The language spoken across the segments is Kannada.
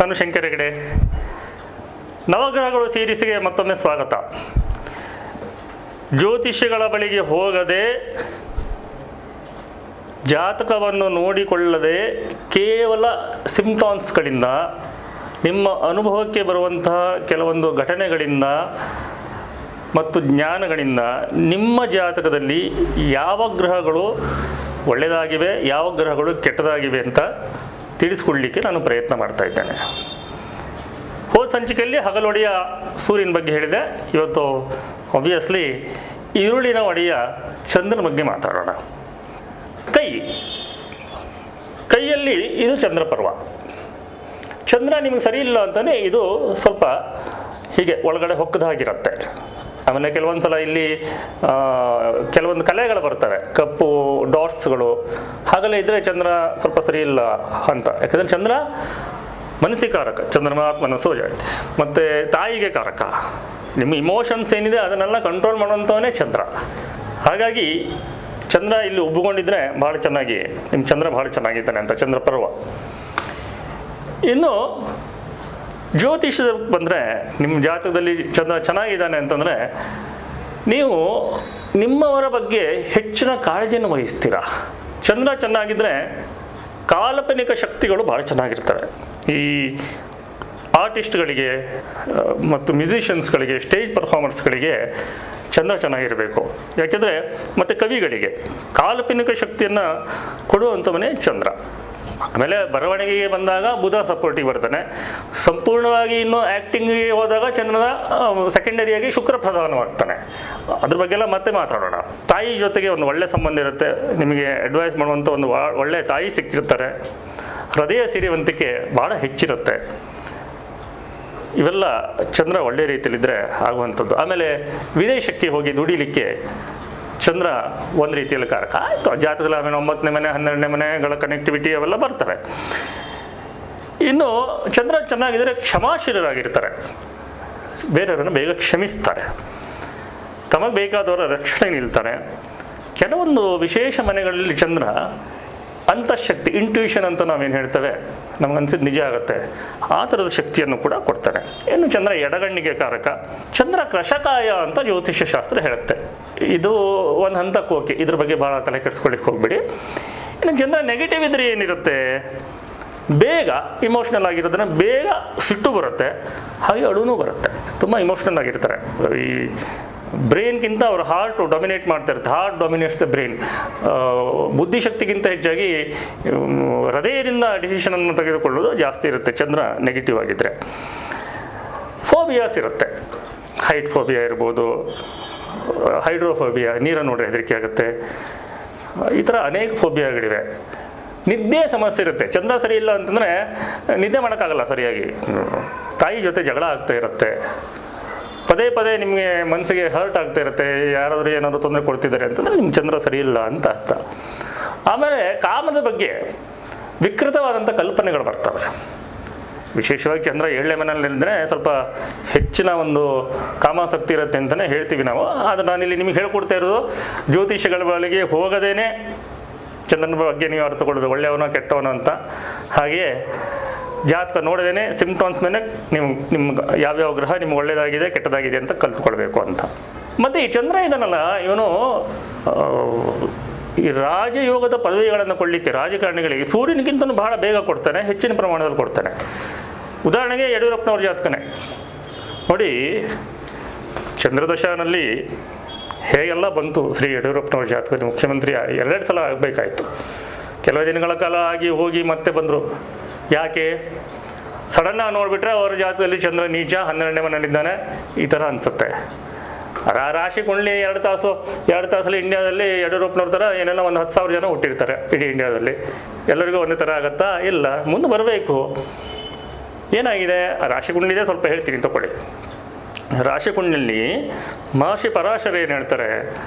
ನಾನು ಶಂಕರ್ ಹೆಗಡೆ. ನವಗ್ರಹಗಳು ಸೀರೀಸ್ಗೆ ಮತ್ತೊಮ್ಮೆ ಸ್ವಾಗತ. ಜ್ಯೋತಿಷ್ಯಗಳ ಬಳಿಗೆ ಹೋಗದೆ, ಜಾತಕವನ್ನು ನೋಡಿಕೊಳ್ಳದೆ, ಕೇವಲ ಸಿಂಪ್ಟಾಮ್ಸ್ಗಳಿಂದ, ನಿಮ್ಮ ಅನುಭವಕ್ಕೆ ಬರುವಂತಹ ಕೆಲವೊಂದು ಘಟನೆಗಳಿಂದ ಮತ್ತು ಜ್ಞಾನಗಳಿಂದ ನಿಮ್ಮ ಜಾತಕದಲ್ಲಿ ಯಾವ ಗ್ರಹಗಳು ಒಳ್ಳೆಯದಾಗಿವೆ, ಯಾವ ಗ್ರಹಗಳು ಕೆಟ್ಟದಾಗಿವೆ ಅಂತ ತಿಳಿಸ್ಕೊಡ್ಲಿಕ್ಕೆ ನಾನು ಪ್ರಯತ್ನ ಮಾಡ್ತಾ ಇದ್ದೇನೆ. ಹೋದ ಸಂಚಿಕೆಯಲ್ಲಿ ಹಗಲೊಡೆಯ ಸೂರ್ಯನ ಬಗ್ಗೆ ಹೇಳಿದೆ. ಇವತ್ತು ಆಬ್ವಿಯಸ್ಲಿ ಈರುಳಿನ ಒಡೆಯ ಚಂದ್ರನ ಬಗ್ಗೆ ಮಾತಾಡೋಣ. ಕೈಯಲ್ಲಿ ಇದು ಚಂದ್ರ ಪರ್ವ. ಚಂದ್ರ ನಿಮಗೆ ಸರಿ ಇಲ್ಲ ಅಂತಲೇ ಇದು ಸ್ವಲ್ಪ ಹೀಗೆ ಒಳಗಡೆ ಹೊಕ್ಕದಾಗಿರುತ್ತೆ. ಆಮೇಲೆ ಕೆಲವೊಂದು ಸಲ ಇಲ್ಲಿ ಕೆಲವೊಂದು ಕಲೆಗಳು ಬರ್ತವೆ, ಕಪ್ಪು ಡಾಟ್ಸ್ಗಳು. ಹಾಗೆಲ್ಲ ಇದ್ದರೆ ಚಂದ್ರ ಸ್ವಲ್ಪ ಸರಿ ಇಲ್ಲ ಅಂತ. ಯಾಕಂದರೆ ಚಂದ್ರ ಮನಸ್ಸಿಕಾರಕ, ಚಂದ್ರಮಾತ್ಮನ ಸೋಜ, ಮತ್ತು ತಾಯಿಗೆ ಕಾರಕ. ನಿಮ್ಮ ಇಮೋಷನ್ಸ್ ಏನಿದೆ ಅದನ್ನೆಲ್ಲ ಕಂಟ್ರೋಲ್ ಮಾಡುವಂಥವನೇ ಚಂದ್ರ. ಹಾಗಾಗಿ ಚಂದ್ರ ಇಲ್ಲಿ ಉಬ್ಬಿಕೊಂಡಿದ್ರೆ ಭಾಳ ಚೆನ್ನಾಗಿ, ನಿಮ್ಮ ಚಂದ್ರ ಭಾಳ ಚೆನ್ನಾಗಿದ್ದಾನೆ ಅಂತ ಚಂದ್ರ ಪರ್ವ. ಇನ್ನು ಜ್ಯೋತಿಷದ ಬಂದರೆ, ನಿಮ್ಮ ಜಾತಕದಲ್ಲಿ ಚಂದ್ರ ಚೆನ್ನಾಗಿದ್ದಾನೆ ಅಂತಂದರೆ ನೀವು ನಿಮ್ಮವರ ಬಗ್ಗೆ ಹೆಚ್ಚಿನ ಕಾಳಜಿಯನ್ನು ವಹಿಸ್ತೀರ. ಚಂದ್ರ ಚೆನ್ನಾಗಿದ್ದರೆ ಕಾಲ್ಪನಿಕ ಶಕ್ತಿಗಳು ಭಾಳ ಚೆನ್ನಾಗಿರ್ತವೆ. ಈ ಆರ್ಟಿಸ್ಟ್ಗಳಿಗೆ ಮತ್ತು ಮ್ಯೂಸಿಷಿಯನ್ಸ್ಗಳಿಗೆ, ಸ್ಟೇಜ್ ಪರ್ಫಾರ್ಮರ್ಸ್ಗಳಿಗೆ ಚಂದ್ರ ಚೆನ್ನಾಗಿರಬೇಕು. ಯಾಕೆಂದರೆ ಮತ್ತು ಕವಿಗಳಿಗೆ ಕಾಲ್ಪನಿಕ ಶಕ್ತಿಯನ್ನು ಕೊಡುವಂಥವನೇ ಚಂದ್ರ. ಆಮೇಲೆ ಬರವಣಿಗೆಗೆ ಬಂದಾಗ ಬುಧ ಸಪೋರ್ಟಿಗೆ ಬರ್ತಾನೆ. ಸಂಪೂರ್ಣವಾಗಿ ಇನ್ನು ಆ್ಯಕ್ಟಿಂಗಿಗೆ ಹೋದಾಗ ಚಂದ್ರನ ಸೆಕೆಂಡರಿಯಾಗಿ ಶುಕ್ರ ಪ್ರಧಾನವಾಗ್ತಾನೆ. ಅದ್ರ ಬಗ್ಗೆ ಎಲ್ಲ ಮತ್ತೆ ಮಾತಾಡೋಣ. ತಾಯಿ ಜೊತೆಗೆ ಒಂದು ಒಳ್ಳೆಯ ಸಂಬಂಧ ಇರುತ್ತೆ. ನಿಮಗೆ ಅಡ್ವೈಸ್ ಮಾಡುವಂಥ ಒಂದು ಒಳ್ಳೆಯ ತಾಯಿ ಸಿಕ್ಕಿರ್ತಾರೆ. ಹೃದಯ ಸಿರಿವಂತಿಕೆ ಭಾಳ ಹೆಚ್ಚಿರುತ್ತೆ. ಇವೆಲ್ಲ ಚಂದ್ರ ಒಳ್ಳೆಯ ರೀತಿಯಲ್ಲಿದ್ದರೆ ಆಗುವಂಥದ್ದು. ಆಮೇಲೆ ವಿದೇಶಕ್ಕೆ ಹೋಗಿ ದುಡಿಲಿಕ್ಕೆ ಚಂದ್ರ ಒಂದು ರೀತಿಯಲ್ಲಿ ಕಾರಕ. ಆಯಿತು, ಜಾತಕದಲ್ಲಿ ಆಮೇಲೆ 9ನೇ ಮನೆ 12ನೇ ಮನೆಗಳ ಕನೆಕ್ಟಿವಿಟಿ ಅವೆಲ್ಲ ಬರ್ತವೆ. ಇನ್ನು ಚಂದ್ರ ಚೆನ್ನಾಗಿದ್ದರೆ ಕ್ಷಮಾಶೀಲರಾಗಿರ್ತಾರೆ. ಬೇರೆಯವರನ್ನು ಬೇಗ ಕ್ಷಮಿಸ್ತಾರೆ. ತಮಗೆ ಬೇಕಾದವರ ರಕ್ಷಣೆ ನಿಲ್ತಾರೆ. ಕೆಲವೊಂದು ವಿಶೇಷ ಮನೆಗಳಲ್ಲಿ ಚಂದ್ರ ಅಂತಃಶಕ್ತಿ, ಇಂಟ್ಯೂಷನ್ ಅಂತ ನಾವೇನು ಹೇಳ್ತೇವೆ, ನಮಗನ್ಸಿದ್ದು ನಿಜ ಆಗುತ್ತೆ, ಆ ಥರದ ಶಕ್ತಿಯನ್ನು ಕೂಡ ಕೊಡ್ತಾನೆ. ಇನ್ನು ಚಂದ್ರ ಎಡಗಣ್ಣಿಗೆ ಕಾರಕ. ಚಂದ್ರ ಕೃಶಕಾಯ ಅಂತ ಜ್ಯೋತಿಷ್ಯ ಶಾಸ್ತ್ರ ಹೇಳುತ್ತೆ. ಇದು ಒಂದು ಹಂತಕ್ಕೆ ಓಕೆ, ಇದ್ರ ಬಗ್ಗೆ ಭಾಳ ತಲೆ ಕೆಡಿಸ್ಕೊಳ್ಳಿಕ್ಕೆ ಹೋಗ್ಬಿಡಿ. ಇನ್ನು ಚಂದ್ರ ನೆಗೆಟಿವ್ ಇದ್ರೆ ಏನಿರುತ್ತೆ, ಬೇಗ ಇಮೋಷ್ನಲ್ ಆಗಿರೋದನ್ನ ಬೇಗ ಸಿಟ್ಟು ಬರುತ್ತೆ, ಹಾಗೆ ಅಳುನೂ ಬರುತ್ತೆ. ತುಂಬ ಇಮೋಷ್ನಲ್ ಆಗಿರ್ತಾರೆ. ಈ ಬ್ರೈನ್ಗಿಂತ ಅವ್ರ ಹಾರ್ಟು ಡೊಮಿನೇಟ್ ಮಾಡ್ತಾ ಇರುತ್ತೆ. Heart dominates the brain. ಬುದ್ಧಿಶಕ್ತಿಗಿಂತ ಹೆಚ್ಚಾಗಿ ಹೃದಯದಿಂದ ಡಿಸಿಷನನ್ನು ತೆಗೆದುಕೊಳ್ಳೋದು ಜಾಸ್ತಿ ಇರುತ್ತೆ ಚಂದ್ರ ನೆಗೆಟಿವ್ ಆಗಿದ್ದರೆ. ಫೋಬಿಯಾಸ್ ಇರುತ್ತೆ. ಹೈಟ್ ಫೋಬಿಯಾ ಇರ್ಬೋದು, ಹೈಡ್ರೋಫೋಬಿಯಾ, ನೀರನ್ನು ನೋಡ್ರೆ ಹೆದರಿಕೆ ಆಗುತ್ತೆ. ಈ ಥರ ಅನೇಕ ಫೋಬಿಯಾಗಳಿವೆ. ನಿದ್ದೆ ಸಮಸ್ಯೆ ಇರುತ್ತೆ. ಚಂದ್ರ ಸರಿ ಇಲ್ಲ ಅಂತಂದರೆ ನಿದ್ದೆ ಮಾಡೋಕ್ಕಾಗಲ್ಲ ಸರಿಯಾಗಿ. ತಾಯಿ ಜೊತೆ ಜಗಳ ಆಗ್ತಾ ಇರುತ್ತೆ. ಪದೇ ಪದೇ ನಿಮಗೆ ಮನಸ್ಸಿಗೆ ಹರ್ಟ್ ಆಗ್ತಾ ಇರುತ್ತೆ. ಯಾರಾದರೂ ಏನಾದರೂ ತೊಂದರೆ ಕೊಡ್ತಿದ್ದಾರೆ ಅಂತಂದರೆ ನಿಮ್ಮ ಚಂದ್ರ ಸರಿ ಇಲ್ಲ ಅಂತ ಅರ್ಥ. ಆಮೇಲೆ ಕಾಮದ ಬಗ್ಗೆ ವಿಕೃತವಾದಂಥ ಕಲ್ಪನೆಗಳು ಬರ್ತವೆ. ವಿಶೇಷವಾಗಿ ಚಂದ್ರ 7ನೇ ಮನೆಯಲ್ಲಿದ್ದರೆ ಸ್ವಲ್ಪ ಹೆಚ್ಚಿನ ಒಂದು ಕಾಮಾಸಕ್ತಿ ಇರುತ್ತೆ ಅಂತಲೇ ಹೇಳ್ತೀವಿ ನಾವು. ಆದರೆ ನಾನಿಲ್ಲಿ ನಿಮಗೆ ಹೇಳ್ಕೊಡ್ತಾ ಇರೋದು ಜ್ಯೋತಿಷಗಳ ಬಳಿಗೆ ಹೋಗದೇನೆ ಚಂದ್ರನ ಬಗ್ಗೆ ನೀವು ಅರ್ಥಕೊಳ್ಳೋದು ಒಳ್ಳೆಯವನ ಕೆಟ್ಟವನ ಅಂತ. ಹಾಗೆಯೇ ಜಾತಕ ನೋಡದೇನೆ ಸಿಂಪ್ಟಮ್ಸ್ ಮೇಲೆ ನಿಮ್ಗೆ ಯಾವ್ಯಾವ ಗ್ರಹ ನಿಮ್ಗೆ ಒಳ್ಳೆಯದಾಗಿದೆ ಕೆಟ್ಟದಾಗಿದೆ ಅಂತ ಕಲ್ತ್ಕೊಳ್ಬೇಕು ಅಂತ. ಮತ್ತು ಈ ಚಂದ್ರ ಇದನ್ನಲ್ಲ, ಇವನು ಈ ರಾಜಯೋಗದ ಪದವಿಗಳನ್ನು ಕೊಡಲಿಕ್ಕೆ ರಾಜಕಾರಣಿಗಳಿಗೆ ಸೂರ್ಯನಿಗಿಂತಲೂ ಬಹಳ ಬೇಗ ಕೊಡ್ತಾನೆ, ಹೆಚ್ಚಿನ ಪ್ರಮಾಣದಲ್ಲಿ ಕೊಡ್ತಾನೆ. ಉದಾಹರಣೆಗೆ ಯಡಿಯೂರಪ್ಪನವ್ರ ಜಾತಕನೇ ನೋಡಿ. ಚಂದ್ರದಶನಲ್ಲಿ ಹೇಗೆಲ್ಲ ಬಂತು ಶ್ರೀ ಯಡಿಯೂರಪ್ಪನವ್ರ ಜಾತಕದಲ್ಲಿ. ಮುಖ್ಯಮಂತ್ರಿ 2 ಸಲ ಆಗಬೇಕಾಯಿತು. ಕೆಲವು ದಿನಗಳ ಕಾಲ ಆಗಿ ಹೋಗಿ ಮತ್ತೆ ಬಂದರು. ಯಾಕೆ? ಸಡನ್ನಾಗಿ ನೋಡಿಬಿಟ್ರೆ ಅವ್ರ ಜಾತಕದಲ್ಲಿ ಚಂದ್ರ ನೀಚ 12ನೇ ಮನೆಯಲ್ಲಿದ್ದಾನೆ, ಈ ಥರ ಅನಿಸುತ್ತೆ. ರಾಶಿ ಕುಂಡ್ಲಿ 2 ತಾಸಲ್ಲಿ ಇಂಡಿಯಾದಲ್ಲಿ ಯಡಿಯೂರಪ್ಪನವ್ರ ಥರ ಏನೆಲ್ಲ ಒಂದು 10,000 ಜನ ಹುಟ್ಟಿರ್ತಾರೆ ಇಡೀ ಇಂಡಿಯಾದಲ್ಲಿ. ಎಲ್ಲರಿಗೂ ಒಂದೇ ಥರ ಆಗುತ್ತಾ? ಇಲ್ಲ, ಮುಂದೆ ಬರಬೇಕು. ಏನಾಗಿದೆ ರಾಶಿ ಕುಂಡ್ಲಿದೆ, ಸ್ವಲ್ಪ ಹೇಳ್ತೀನಿ ತಗೊಳ್ಳಿ. ರಾಶಿ ಕುಂಡ್ಲಿಯಲ್ಲಿ ಮಹರ್ಷಿ ಪರಾಶರ ಏನು ಹೇಳ್ತಾರೆ,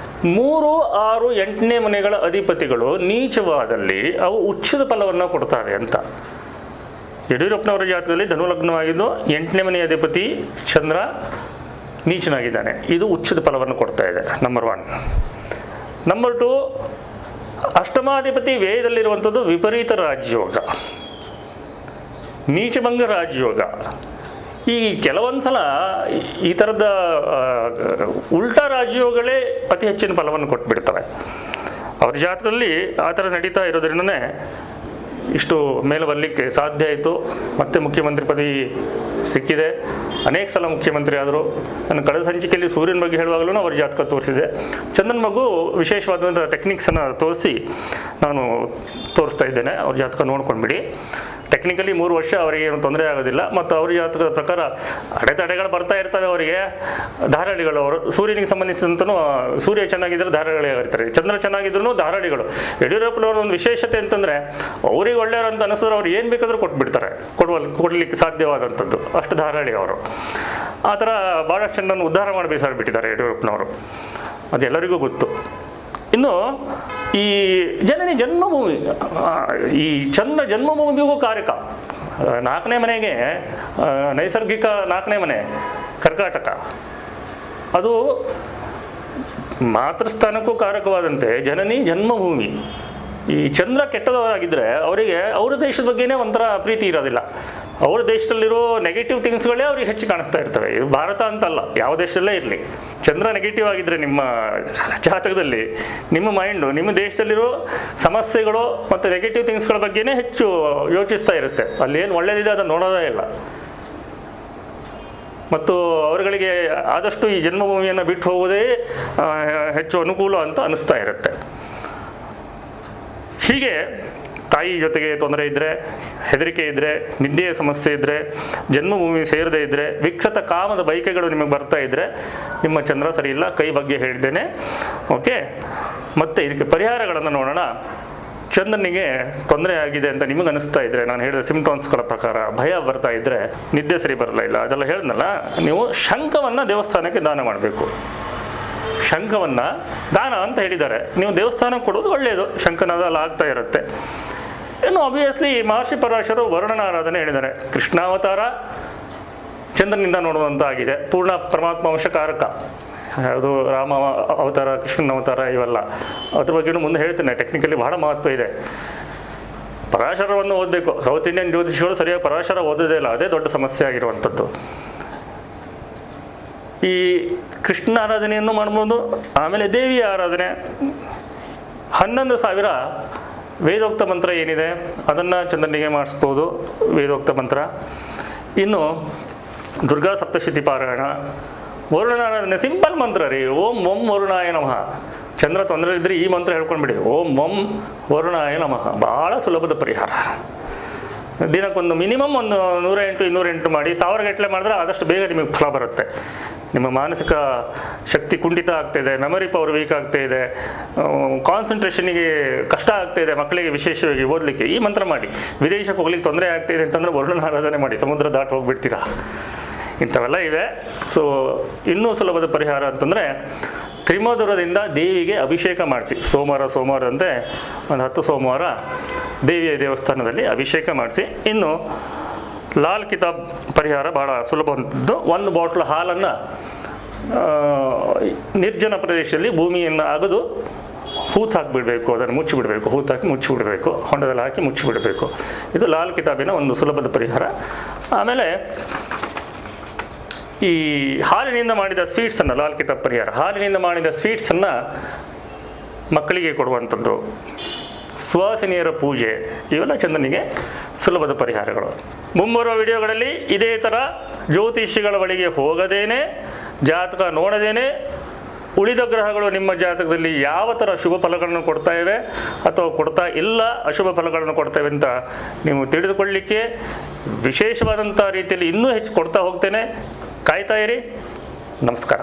3, 6, 8ನೇ ಮನೆಗಳ ಅಧಿಪತಿಗಳು ನೀಚವಾದಲ್ಲಿ ಅವು ಉಚ್ಚದ ಫಲವನ್ನು ಕೊಡ್ತಾರೆ ಅಂತ. ಯಡಿಯೂರಪ್ಪನವರ ಜಾತಕದಲ್ಲಿ ಧನುಲಗ್ನವಾಗಿದ್ದು 8ನೇ ಮನೆಯ ಅಧಿಪತಿ ಚಂದ್ರ ನೀಚನಾಗಿದ್ದಾನೆ. ಇದು ಉಚ್ಚದ ಫಲವನ್ನು ಕೊಡ್ತಾ ಇದೆ, ನಂಬರ್ 1. ನಂಬರ್ 2, ಅಷ್ಟಮಾಧಿಪತಿ ವ್ಯಯದಲ್ಲಿರುವಂಥದ್ದು ವಿಪರೀತ ರಾಜಯೋಗ. ನೀಚಭಂಗ ರಾಜಯೋಗ. ಈ ಕೆಲವೊಂದು ಸಲ ಈ ಥರದ ಉಲ್ಟಾ ರಾಜಯೋಗಗಳೇ ಅತಿ ಹೆಚ್ಚಿನ ಫಲವನ್ನು ಕೊಟ್ಬಿಡ್ತವೆ. ಅವ್ರ ಜಾತಕದಲ್ಲಿ ಆ ಥರ ನಡೀತಾ ಇರೋದ್ರಿಂದನೇ ಇಷ್ಟು ಮೇಲೆ ಬರಲಿಕ್ಕೆ ಸಾಧ್ಯ ಆಯಿತು. ಮತ್ತೆ ಮುಖ್ಯಮಂತ್ರಿ ಪದವಿ ಸಿಕ್ಕಿದೆ, ಅನೇಕ ಸಲ ಮುಖ್ಯಮಂತ್ರಿ ಆದರು. ನಾನು ಕಳೆದ ಸಂಚಿಕೆಯಲ್ಲಿ ಸೂರ್ಯನ ಬಗ್ಗೆ ಹೇಳುವಾಗಲೂ ಅವ್ರ ಜಾತಕ ತೋರಿಸಿದೆ. ಚಂದ್ರನ ಮಗು ವಿಶೇಷವಾದಂಥ ಟೆಕ್ನಿಕ್ಸನ್ನು ತೋರಿಸಿ ನಾನು ತೋರಿಸ್ತಾ ಇದ್ದೇನೆ. ಅವ್ರ ಜಾತಕ ನೋಡ್ಕೊಂಡ್ಬಿಡಿ. ಟೆಕ್ನಿಕಲಿ 3 ವರ್ಷ ಅವರಿಗೆ ಏನು ತೊಂದರೆ ಆಗೋದಿಲ್ಲ. ಮತ್ತು ಅವ್ರ ಜಾತಕದ ಪ್ರಕಾರ ಅಡೆತಡೆಗಳು ಬರ್ತಾ ಇರ್ತವೆ ಅವರಿಗೆ. ಧಾರಾಳಿಗಳು ಅವರು ಸೂರ್ಯನಿಗೆ ಸಂಬಂಧಿಸಿದಂತೂ ಸೂರ್ಯ ಚೆನ್ನಾಗಿದ್ದರೆ ಧಾರಾಳಿ ಆಗಿರ್ತಾರೆ, ಚಂದ್ರ ಚೆನ್ನಾಗಿದ್ರು ಧಾರಾಳಿಗಳು. ಯಡಿಯೂರಪ್ಪನವ್ರ ಒಂದು ವಿಶೇಷತೆ ಅಂತಂದರೆ ಅವ್ರಿಗೆ ಒಳ್ಳೆಯವರು ಅಂತ ಅನಿಸಿದ್ರೆ ಅವ್ರು ಏನು ಬೇಕಾದರೂ ಕೊಟ್ಬಿಡ್ತಾರೆ, ಕೊಡಲಿಕ್ಕೆ ಸಾಧ್ಯವಾದಂಥದ್ದು. ಅಷ್ಟು ಧಾರಾಳಿ ಅವರು. ಆ ಥರ ಭಾಳಷ್ಟು ಜನರನ್ನು ಉದ್ಧಾರ ಮಾಡಿ ಬೀಸಾಡ್ಬಿಟ್ಟಿದ್ದಾರೆ ಯಡಿಯೂರಪ್ಪನವರು, ಅದೆಲ್ಲರಿಗೂ ಗೊತ್ತು. ಇನ್ನು ಈ ಜನನಿ ಜನ್ಮಭೂಮಿ, ಈ ಚಂದ್ರ ಜನ್ಮಭೂಮಿಗೂ ಕಾರಕ. 4ನೇ ಮನೆಗೆ ನೈಸರ್ಗಿಕ 4ನೇ ಮನೆ ಕರ್ಕಾಟಕ, ಅದು ಮಾತೃಸ್ಥಾನಕ್ಕೂ ಕಾರಕವಾದಂತೆ ಜನನಿ ಜನ್ಮಭೂಮಿ. ಈ ಚಂದ್ರ ಕೆಟ್ಟದವರಾಗಿದ್ದರೆ ಅವರಿಗೆ ಅವರ ದೇಶದ ಬಗ್ಗೆನೇ ಒಂಥರ ಪ್ರೀತಿ ಇರೋದಿಲ್ಲ. ಅವ್ರ ದೇಶದಲ್ಲಿರೋ ನೆಗೆಟಿವ್ ಥಿಂಗ್ಸ್ಗಳೇ ಅವ್ರಿಗೆ ಹೆಚ್ಚು ಕಾಣಿಸ್ತಾ ಇರ್ತವೆ. ಇದು ಭಾರತ ಅಂತಲ್ಲ, ಯಾವ ದೇಶದಲ್ಲೇ ಇರಲಿ, ಚಂದ್ರ ನೆಗೆಟಿವ್ ಆಗಿದ್ದರೆ ನಿಮ್ಮ ಜಾತಕದಲ್ಲಿ ನಿಮ್ಮ ಮೈಂಡು ನಿಮ್ಮ ದೇಶದಲ್ಲಿರೋ ಸಮಸ್ಯೆಗಳು ಮತ್ತು ನೆಗೆಟಿವ್ ಥಿಂಗ್ಸ್ಗಳ ಬಗ್ಗೆನೇ ಹೆಚ್ಚು ಯೋಚಿಸ್ತಾ ಇರುತ್ತೆ. ಅಲ್ಲೇನು ಒಳ್ಳೆಯದಿದೆ ಅದನ್ನು ನೋಡೋದೇ ಇಲ್ಲ. ಮತ್ತು ಅವರುಗಳಿಗೆ ಆದಷ್ಟು ಈ ಜನ್ಮಭೂಮಿಯನ್ನು ಬಿಟ್ಟು ಹೋಗೋದೇ ಹೆಚ್ಚು ಅನುಕೂಲ ಅಂತ ಅನ್ನಿಸ್ತಾ ಇರುತ್ತೆ. ಹೀಗೆ ತಾಯಿ ಜೊತೆಗೆ ತೊಂದರೆ ಇದ್ದರೆ, ಹೆದರಿಕೆ ಇದ್ದರೆ, ನಿದ್ದೆಯ ಸಮಸ್ಯೆ ಇದ್ದರೆ, ಜನ್ಮಭೂಮಿ ಸೇರದೇ ಇದ್ದರೆ, ವಿಕೃತ ಕಾಮದ ಬಯಕೆಗಳು ನಿಮಗೆ ಬರ್ತಾ ಇದ್ದರೆ ನಿಮ್ಮ ಚಂದ್ರ ಸರಿ ಇಲ್ಲ. ಕೈ ಬಗ್ಗೆ ಹೇಳಿದ್ದೇನೆ. ಓಕೆ, ಮತ್ತು ಇದಕ್ಕೆ ಪರಿಹಾರಗಳನ್ನು ನೋಡೋಣ. ಚಂದ್ರನಿಗೆ ತೊಂದರೆ ಆಗಿದೆ ಅಂತ ನಿಮಗೆ ಅನಿಸ್ತಾ ಇದ್ದರೆ, ನಾನು ಹೇಳಿದ ಸಿಂಪ್ಟಮ್ಸ್ಗಳ ಪ್ರಕಾರ ಭಯ ಬರ್ತಾ ಇದ್ದರೆ, ನಿದ್ದೆ ಸರಿ ಬರಲ್ಲ ಇಲ್ಲ ಅದೆಲ್ಲ ಹೇಳಿದ್ನಲ್ಲ, ನೀವು ಶಂಖವನ್ನು ದೇವಸ್ಥಾನಕ್ಕೆ ದಾನ ಮಾಡಬೇಕು. ಶಂಖವನ್ನು ದಾನ ಅಂತ ಹೇಳಿದ್ದಾರೆ, ನೀವು ದೇವಸ್ಥಾನಕ್ಕೆ ಕೊಡೋದು ಒಳ್ಳೆಯದು. ಶಂಖನಾದ ಅಲ್ಲಿ ಆಗ್ತಾ ಇರುತ್ತೆ. ಇನ್ನು ಆಬ್ವಿಯಸ್ಲಿ ಮಹರ್ಷಿ ಪರಾಶರು ವರುಣನ ಆರಾಧನೆ ಹೇಳಿದ್ದಾರೆ. ಕೃಷ್ಣಾವತಾರ ಚಂದ್ರನಿಂದ ನೋಡುವಂಥ ಆಗಿದೆ. ಪೂರ್ಣ ಪರಮಾತ್ಮ ಅಂಶಕಾರಕ, ಅದು ರಾಮ ಅವತಾರ, ಕೃಷ್ಣನ ಅವತಾರ ಇವೆಲ್ಲ. ಅದ್ರ ಬಗ್ಗೆಯೂ ಮುಂದೆ ಹೇಳ್ತೇನೆ. ಟೆಕ್ನಿಕಲಿ ಬಹಳ ಮಹತ್ವ ಇದೆ. ಪರಾಶರವನ್ನು ಓದಬೇಕು. ಸೌತ್ ಇಂಡಿಯನ್ ಜ್ಯೋತಿಷಿಗಳು ಸರಿಯಾಗಿ ಪರಾಶರ ಓದೋದೇ ಇಲ್ಲ, ಅದೇ ದೊಡ್ಡ ಸಮಸ್ಯೆ ಆಗಿರುವಂಥದ್ದು. ಈ ಕೃಷ್ಣ ಆರಾಧನೆಯನ್ನು ಮಾಡ್ಬೋದು. ಆಮೇಲೆ ದೇವಿಯ ಆರಾಧನೆ 11,000 ವೇದೋಕ್ತ ಮಂತ್ರ ಏನಿದೆ ಅದನ್ನು ಚಂದ್ರನಿಗೆ ಮಾಡಿಸ್ಬೋದು, ವೇದೋಕ್ತ ಮಂತ್ರ. ಇನ್ನು ದುರ್ಗಾ ಸಪ್ತಶತಿ ಪಾರಾಯಣ, ವರುಣನ ಆರಾಧನೆ ಸಿಂಪಲ್ ಮಂತ್ರ ರೀ. ಓಂ ಓಂ ವರುಣಾಯ ನಮಃ. ಚಂದ್ರ ತೊಂದರೆ ಇದ್ದರೆ ಈ ಮಂತ್ರ ಹೇಳ್ಕೊಂಡ್ಬಿಡಿ, ಓಂ ಓಂ ವರುಣಾಯ ನಮಃ. ಭಾಳ ಸುಲಭದ ಪರಿಹಾರ. ದಿನಕ್ಕೊಂದು ಮಿನಿಮಮ್ ಒಂದು 108, 208 ಮಾಡಿ 1000 ಗಟ್ಟಲೆ ಮಾಡಿದ್ರೆ ಆದಷ್ಟು ಬೇಗ ನಿಮಗೆ ಫಲ ಬರುತ್ತೆ. ನಿಮ್ಮ ಮಾನಸಿಕ ಶಕ್ತಿ ಕುಂಠಿತ ಆಗ್ತಾಯಿದೆ, ಮೆಮೊರಿ ಪವರ್ ವೀಕ್ ಆಗ್ತಾಯಿದೆ, ಕಾನ್ಸಂಟ್ರೇಷನಿಗೆ ಕಷ್ಟ ಆಗ್ತಾಯಿದೆ ಮಕ್ಕಳಿಗೆ ವಿಶೇಷವಾಗಿ ಓದಲಿಕ್ಕೆ, ಈ ಮಂತ್ರ ಮಾಡಿ. ವಿದೇಶಕ್ಕೆ ಹೋಗ್ಲಿಕ್ಕೆ ತೊಂದರೆ ಆಗ್ತಾಯಿದೆ ಅಂತಂದರೆ ವರುಣನ ಆರಾಧನೆ ಮಾಡಿ, ಸಮುದ್ರ ದಾಟಿ ಹೋಗ್ಬಿಡ್ತೀರಾ. ಇಂಥವೆಲ್ಲ ಇವೆ. ಸೊ ಇನ್ನೂ ಸುಲಭದ ಪರಿಹಾರ ಅಂತಂದರೆ ತ್ರಿಮಧುರದಿಂದ ದೇವಿಗೆ ಅಭಿಷೇಕ ಮಾಡಿಸಿ. ಸೋಮವಾರದಂತೆ ಒಂದು 10 ಸೋಮವಾರ ದೇವಿಯ ದೇವಸ್ಥಾನದಲ್ಲಿ ಅಭಿಷೇಕ ಮಾಡಿಸಿ. ಇನ್ನು ಲಾಲ್ ಕಿತಾಬ್ ಪರಿಹಾರ ಭಾಳ ಸುಲಭವಂಥದ್ದು. 1 ಬಾಟ್ಲ್ ಹಾಲನ್ನು ನಿರ್ಜನ ಪ್ರದೇಶದಲ್ಲಿ ಭೂಮಿಯನ್ನು ಅಗದು ಹೂತು ಹಾಕಿಬಿಡಬೇಕು, ಅದನ್ನು ಮುಚ್ಚಿಬಿಡಬೇಕು, ಹೂತು ಹಾಕಿ ಮುಚ್ಚಿಬಿಡಬೇಕು, ಹೊಂಡದಲ್ಲಿ ಹಾಕಿ ಮುಚ್ಚಿಬಿಡಬೇಕು. ಇದು ಲಾಲ್ ಕಿತಾಬಿನ ಒಂದು ಸುಲಭದ ಪರಿಹಾರ. ಆಮೇಲೆ ಈ ಹಾಲಿನಿಂದ ಮಾಡಿದ ಸ್ವೀಟ್ಸನ್ನು, ಲಾಲ್ ಕಿತಾಬ್ ಪರಿಹಾರ, ಹಾಲಿನಿಂದ ಮಾಡಿದ ಸ್ವೀಟ್ಸನ್ನು ಮಕ್ಕಳಿಗೆ ಕೊಡುವಂಥದ್ದು, ಸುವಾಸಿನಿಯರ ಪೂಜೆ, ಇವೆಲ್ಲ ಚಂದ್ರನಿಗೆ ಸುಲಭದ ಪರಿಹಾರಗಳು. ಮುಂಬರುವ ವಿಡಿಯೋಗಳಲ್ಲಿ ಇದೇ ಥರ ಜ್ಯೋತಿಷಿಗಳ ಬಳಿಗೆ ಹೋಗದೇನೆ, ಜಾತಕ ನೋಡದೇನೆ, ಉಳಿದ ಗ್ರಹಗಳು ನಿಮ್ಮ ಜಾತಕದಲ್ಲಿ ಯಾವ ಥರ ಶುಭ ಫಲಗಳನ್ನು ಕೊಡ್ತಾ ಇವೆ ಅಥವಾ ಕೊಡ್ತಾ ಇಲ್ಲ, ಅಶುಭ ಫಲಗಳನ್ನು ಕೊಡ್ತೇವೆ ಅಂತ ನೀವು ತಿಳಿದುಕೊಳ್ಳಲಿಕ್ಕೆ ವಿಶೇಷವಾದಂಥ ರೀತಿಯಲ್ಲಿ ಇನ್ನೂ ಹೆಚ್ಚು ಕೊಡ್ತಾ ಹೋಗ್ತೇನೆ. ಕಾಯ್ತಾ ಇರಿ. ನಮಸ್ಕಾರ.